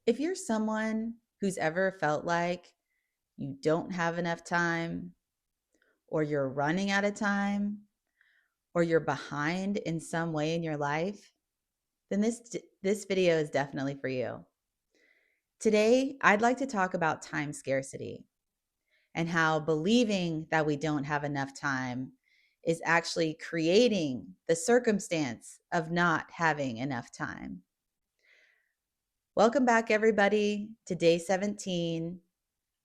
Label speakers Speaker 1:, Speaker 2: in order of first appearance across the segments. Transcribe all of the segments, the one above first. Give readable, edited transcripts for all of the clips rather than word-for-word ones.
Speaker 1: If you're someone who's ever felt like you don't have enough time, or you're running out of time, or you're behind in some way in your life, then this video is definitely for you. Today, I'd like to talk about time scarcity and how believing that we don't have enough time is actually creating the circumstance of not having enough time. Welcome back, everybody, to day 17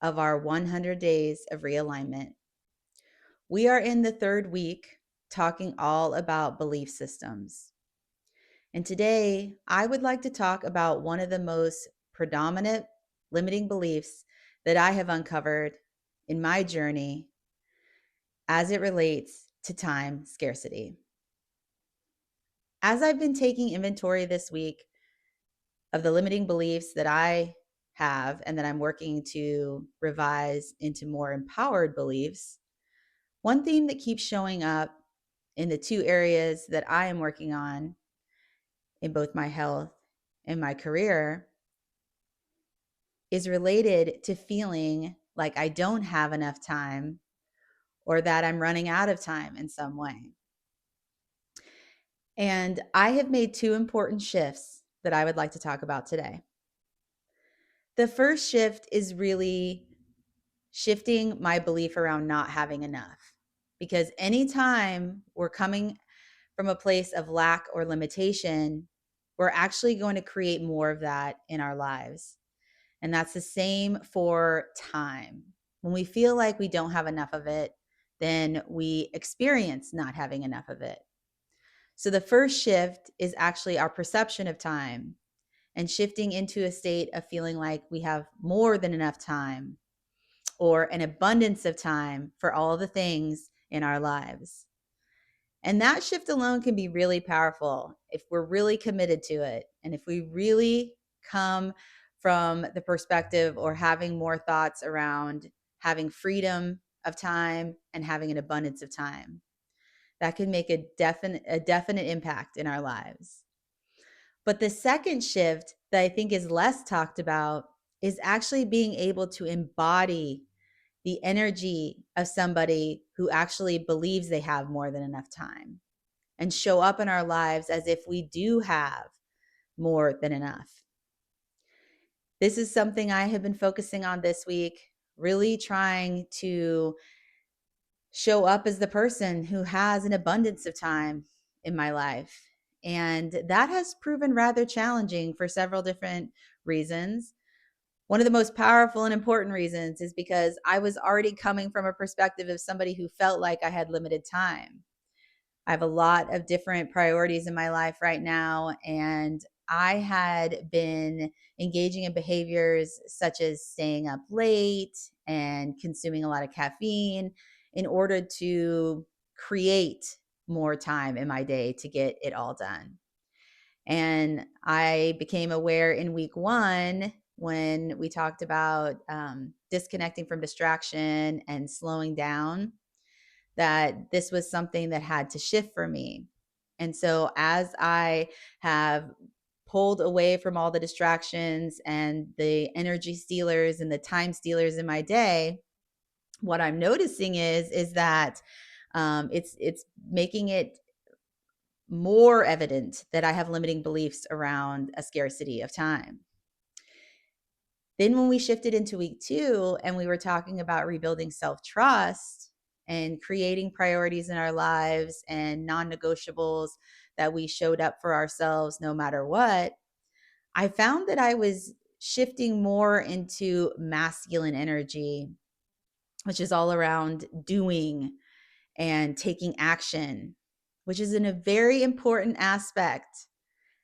Speaker 1: of our 100 days of realignment. We are in the third week talking all about belief systems. And today, I would like to talk about one of the most predominant limiting beliefs that I have uncovered in my journey as it relates to time scarcity. As I've been taking inventory this week of the limiting beliefs that I have and that I'm working to revise into more empowered beliefs, one theme that keeps showing up in the two areas that I am working on in both my health and my career is related to feeling like I don't have enough time or that I'm running out of time in some way. And I have made two important shifts that I would like to talk about today. The first shift is really shifting my belief around not having enough. Because anytime we're coming from a place of lack or limitation, we're actually going to create more of that in our lives. And that's the same for time. When we feel like we don't have enough of it, then we experience not having enough of it. So the first shift is actually our perception of time and shifting into a state of feeling like we have more than enough time or an abundance of time for all the things in our lives. And that shift alone can be really powerful if we're really committed to it. And if we really come from the perspective or having more thoughts around having freedom of time and having an abundance of time, that can make a definite impact in our lives. But the second shift that I think is less talked about is actually being able to embody the energy of somebody who actually believes they have more than enough time and show up in our lives as if we do have more than enough. This is something I have been focusing on this week, really trying to show up as the person who has an abundance of time in my life. And that has proven rather challenging for several different reasons. One of the most powerful and important reasons is because I was already coming from a perspective of somebody who felt like I had limited time. I have a lot of different priorities in my life right now, and I had been engaging in behaviors such as staying up late and consuming a lot of caffeine in order to create more time in my day to get it all done. And I became aware in week 1 when we talked about disconnecting from distraction and slowing down, that this was something that had to shift for me. And so as I have pulled away from all the distractions and the energy stealers and the time stealers in my day, what I'm noticing is that it's making it more evident that I have limiting beliefs around a scarcity of time. Then when we shifted into week 2 and we were talking about rebuilding self-trust and creating priorities in our lives and non-negotiables that we showed up for ourselves no matter what, I found that I was shifting more into masculine energy, which is all around doing and taking action, which is a very important aspect.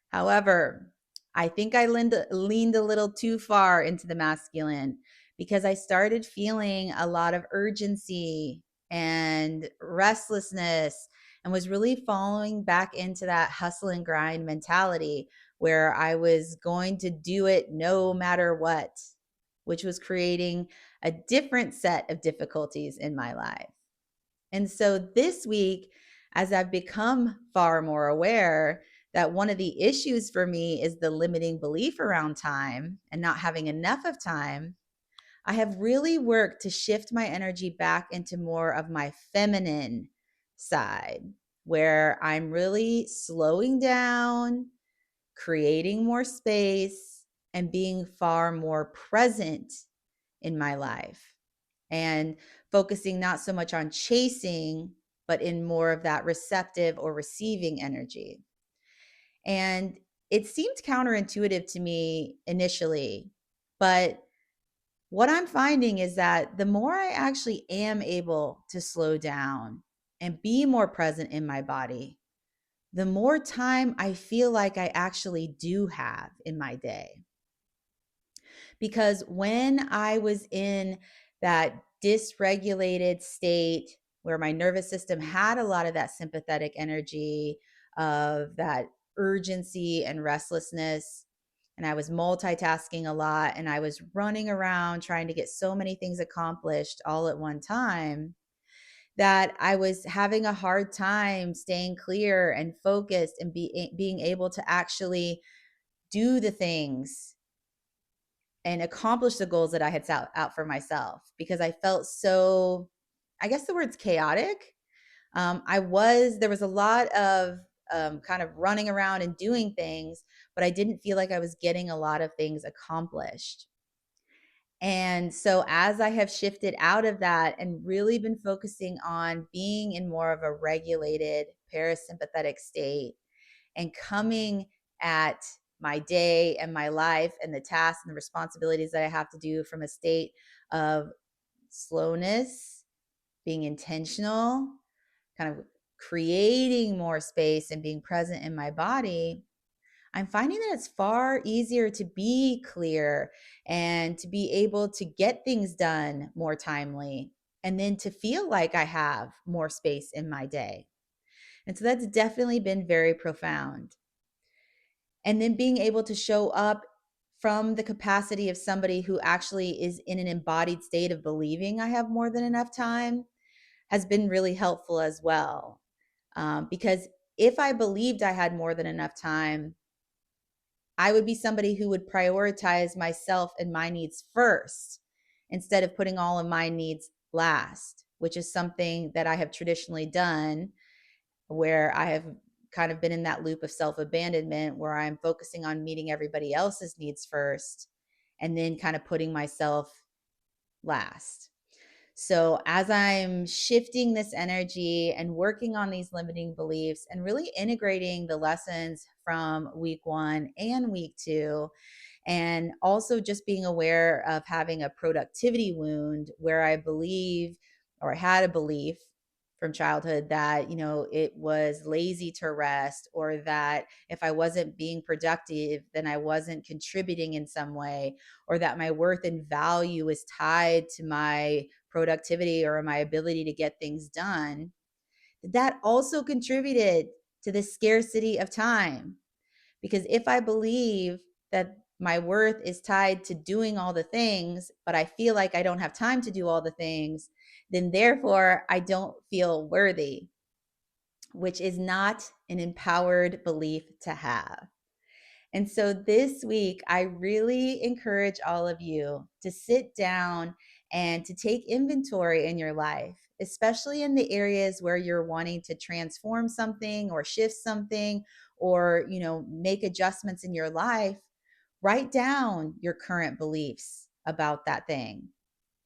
Speaker 1: However, I think I leaned a little too far into the masculine because I started feeling a lot of urgency and restlessness and was really falling back into that hustle and grind mentality where I was going to do it no matter what, which was creating a different set of difficulties in my life. And so this week, as I've become far more aware that one of the issues for me is the limiting belief around time and not having enough of time, I have really worked to shift my energy back into more of my feminine side, where I'm really slowing down, creating more space, and being far more present in my life, and focusing not so much on chasing, but in more of that receptive or receiving energy. And it seemed counterintuitive to me initially, but what I'm finding is that the more I actually am able to slow down and be more present in my body, the more time I feel like I actually do have in my day. Because when I was in that dysregulated state where my nervous system had a lot of that sympathetic energy, of that urgency and restlessness, and I was multitasking a lot, and I was running around trying to get so many things accomplished all at one time, that I was having a hard time staying clear and focused and being able to actually do the things and accomplish the goals that I had set out for myself, because I felt so, I guess the word's chaotic. There was a lot of kind of running around and doing things, but I didn't feel like I was getting a lot of things accomplished. And so as I have shifted out of that and really been focusing on being in more of a regulated parasympathetic state and coming at my day and my life and the tasks and the responsibilities that I have to do from a state of slowness, being intentional, kind of creating more space and being present in my body, I'm finding that it's far easier to be clear and to be able to get things done more timely, and then to feel like I have more space in my day. And so that's definitely been very profound. And then being able to show up from the capacity of somebody who actually is in an embodied state of believing I have more than enough time has been really helpful as well. Because if I believed I had more than enough time, I would be somebody who would prioritize myself and my needs first instead of putting all of my needs last, which is something that I have traditionally done, where I have kind of been in that loop of self-abandonment where I'm focusing on meeting everybody else's needs first and then kind of putting myself last. So, as I'm shifting this energy and working on these limiting beliefs and really integrating the lessons from week 1 and week 2, and also just being aware of having a productivity wound where I believe, or had a belief from childhood, that it was lazy to rest, or that if I wasn't being productive then I wasn't contributing in some way, or that my worth and value is tied to my productivity or my ability to get things done. That also contributed to the scarcity of time, because if I believe that my worth is tied to doing all the things, but I feel like I don't have time to do all the things, then therefore I don't feel worthy, which is not an empowered belief to have. And so this week, I really encourage all of you to sit down and to take inventory in your life, especially in the areas where you're wanting to transform something or shift something, or, make adjustments in your life. Write down your current beliefs about that thing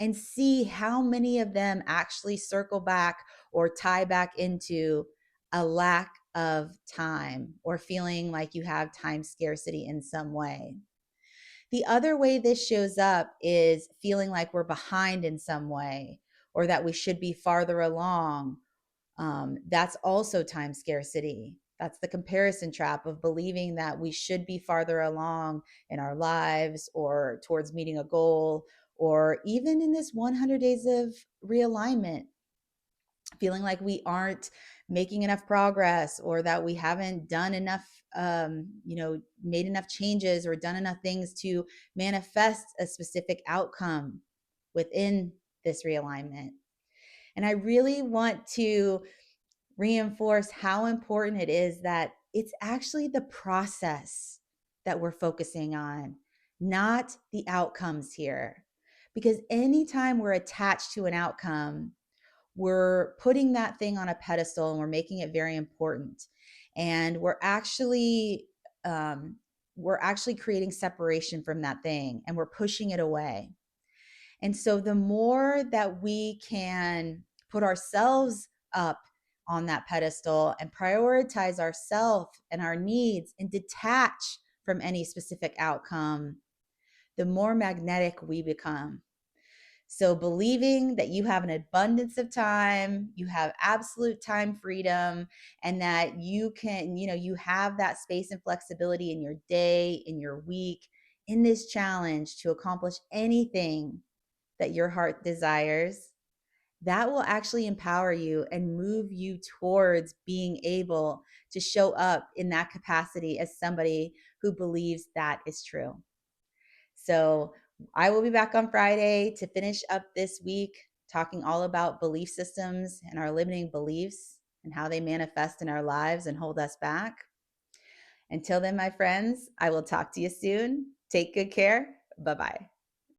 Speaker 1: and see how many of them actually circle back or tie back into a lack of time, or feeling like you have time scarcity in some way. The other way this shows up is feeling like we're behind in some way, or that we should be farther along. That's also time scarcity. That's the comparison trap of believing that we should be farther along in our lives, or towards meeting a goal, or even in this 100 days of realignment, feeling like we aren't making enough progress, or that we haven't done enough, made enough changes or done enough things to manifest a specific outcome within this realignment. And I really want to reinforce how important it is that it's actually the process that we're focusing on, not the outcomes here. Because anytime we're attached to an outcome, we're putting that thing on a pedestal and we're making it very important. And we're actually creating separation from that thing, and we're pushing it away. And so the more that we can put ourselves up on that pedestal and prioritize ourselves and our needs and detach from any specific outcome, the more magnetic we become. So believing that you have an abundance of time, you have absolute time freedom, and that you can, you have that space and flexibility in your day, in your week, in this challenge to accomplish anything that your heart desires, that will actually empower you and move you towards being able to show up in that capacity as somebody who believes that is true. So I will be back on Friday to finish up this week talking all about belief systems and our limiting beliefs and how they manifest in our lives and hold us back. Until then, my friends, I will talk to you soon. Take good care. Bye-bye.